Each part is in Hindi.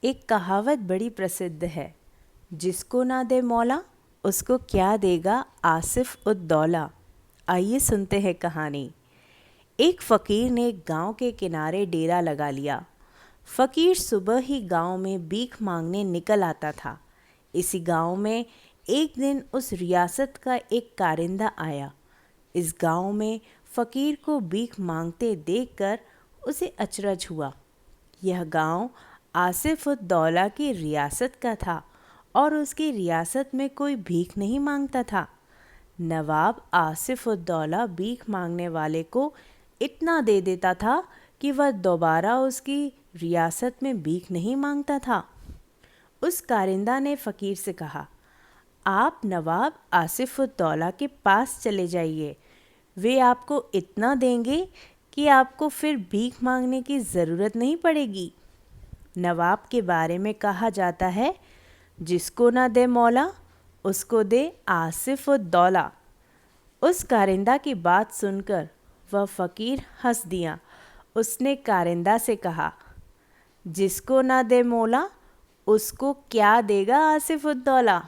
एक कहावत बड़ी प्रसिद्ध है, जिसको ना दे मौला उसको क्या देगा आसिफ उद दौला। आइए सुनते हैं कहानी। एक फ़कीर ने गांव के किनारे डेरा लगा लिया। फ़कीर सुबह ही गांव में भीख मांगने निकल आता था। इसी गांव में एक दिन उस रियासत का एक कारिंदा आया। इस गांव में फ़कीर को भीख मांगते देखकर उसे अचरज हुआ। यह गांव आसिफ उद दौला की रियासत का था और उसकी रियासत में कोई भीख नहीं मांगता था। नवाब आसिफ उद दौला भीख मांगने वाले को इतना दे देता था कि वह दोबारा उसकी रियासत में भीख नहीं मांगता था। उस कारिंदा ने फ़कीर से कहा, आप नवाब आसिफ उद दौला के पास चले जाइए। वे आपको इतना देंगे कि आपको फिर भीख मांगने की ज़रूरत नहीं पड़ेगी। नवाब के बारे में कहा जाता है, जिसको ना दे मौला उसको दे आसिफ उद दौला। उस कारिंदा की बात सुनकर वह फ़कीर हंस दिया। उसने कारिंदा से कहा, जिसको ना दे मौला उसको क्या देगा आसिफ उद दौला।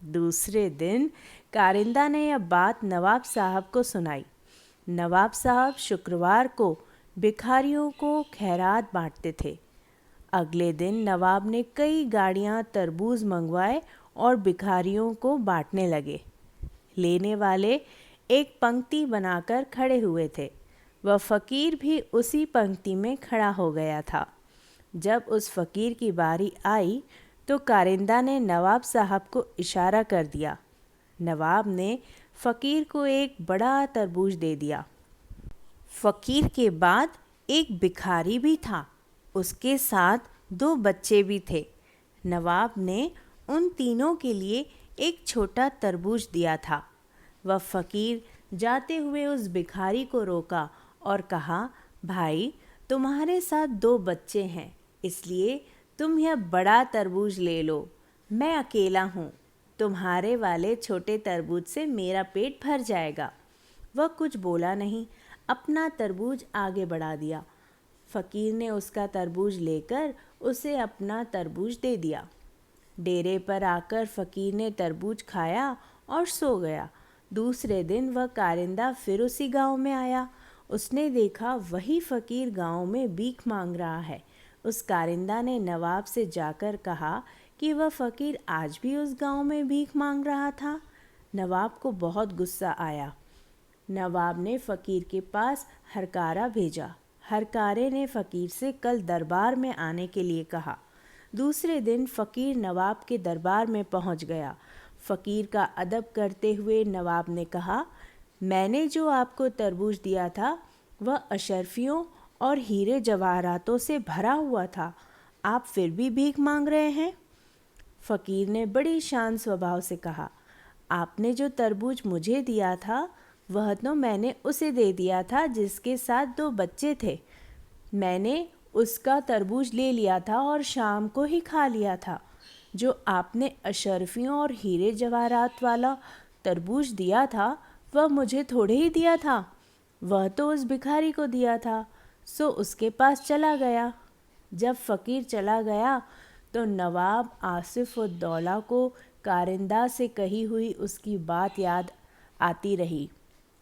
दूसरे दिन कारिंदा ने यह बात नवाब साहब को सुनाई। नवाब साहब शुक्रवार को भिखारियों को खैरात बांटते थे। अगले दिन नवाब ने कई गाड़ियां तरबूज मंगवाए और भिखारियों को बांटने लगे। लेने वाले एक पंक्ति बनाकर खड़े हुए थे। वह फ़कीर भी उसी पंक्ति में खड़ा हो गया था। जब उस फ़कीर की बारी आई तो कारिंदा ने नवाब साहब को इशारा कर दिया। नवाब ने फ़कीर को एक बड़ा तरबूज दे दिया। फ़कीर के बाद एक भिखारी भी था। उसके साथ 2 बच्चे भी थे। नवाब ने उन तीनों के लिए एक छोटा तरबूज दिया था। वह फ़कीर जाते हुए उस भिखारी को रोका और कहा, भाई, तुम्हारे साथ 2 बच्चे हैं, इसलिए तुम यह बड़ा तरबूज ले लो। मैं अकेला हूँ, तुम्हारे वाले छोटे तरबूज से मेरा पेट भर जाएगा। वह कुछ बोला नहीं, अपना तरबूज आगे बढ़ा दिया। फ़कीर ने उसका तरबूज लेकर उसे अपना तरबूज दे दिया। डेरे पर आकर फ़कीर ने तरबूज खाया और सो गया। दूसरे दिन वह कारिंदा फिर उसी गांव में आया। उसने देखा वही फ़कीर गांव में भीख मांग रहा है। उस कारिंदा ने नवाब से जाकर कहा कि वह फ़कीर आज भी उस गांव में भीख मांग रहा था। नवाब को बहुत गुस्सा आया। नवाब ने फ़कीर के पास हरकारा भेजा। हरकारे ने फ़कीर से कल दरबार में आने के लिए कहा। दूसरे दिन फ़कीर नवाब के दरबार में पहुंच गया। फ़कीर का अदब करते हुए नवाब ने कहा, मैंने जो आपको तरबूज दिया था वह अशरफियों और हीरे जवाहरातों से भरा हुआ था, आप फिर भी भीख मांग रहे हैं। फ़कीर ने बड़ी शांत स्वभाव से कहा, आपने जो तरबूज मुझे दिया था वह तो मैंने उसे दे दिया था जिसके साथ 2 बच्चे थे। मैंने उसका तरबूज ले लिया था और शाम को ही खा लिया था। जो आपने अशरफियों और हीरे जवाहरात वाला तरबूज दिया था वह मुझे थोड़े ही दिया था, वह तो उस भिखारी को दिया था, सो उसके पास चला गया। जब फ़कीर चला गया तो नवाब आसिफ उद दौला को कारिंदा से कही हुई उसकी बात याद आती रही,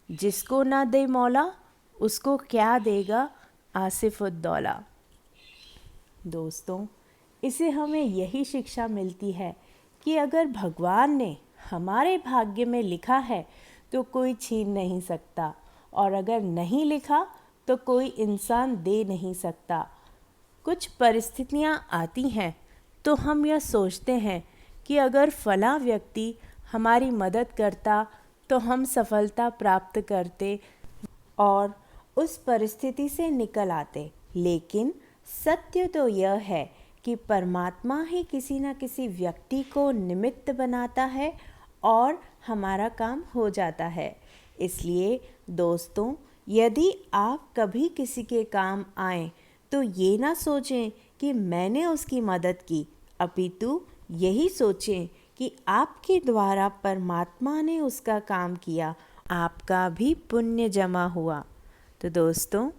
जिसको ना दे मौला उसको क्या देगा आसिफ उद दौला। दोस्तों, इसे हमें यही शिक्षा मिलती है कि अगर भगवान ने हमारे भाग्य में लिखा है तो कोई छीन नहीं सकता, और अगर नहीं लिखा तो कोई इंसान दे नहीं सकता। कुछ परिस्थितियाँ आती हैं तो हम यह सोचते हैं कि अगर फलां व्यक्ति हमारी मदद करता तो हम सफलता प्राप्त करते और उस परिस्थिति से निकल आते। लेकिन सत्य तो यह है कि परमात्मा ही किसी न किसी व्यक्ति को निमित्त बनाता है और हमारा काम हो जाता है। इसलिए दोस्तों, यदि आप कभी किसी के काम आएं तो ये ना सोचें कि मैंने उसकी मदद की, अपितु यही सोचें कि आपके द्वारा परमात्मा ने उसका काम किया, आपका भी पुण्य जमा हुआ। तो दोस्तों,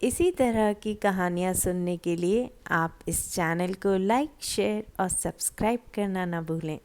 इसी तरह की कहानियाँ सुनने के लिए आप इस चैनल को लाइक, शेयर और सब्सक्राइब करना ना भूलें।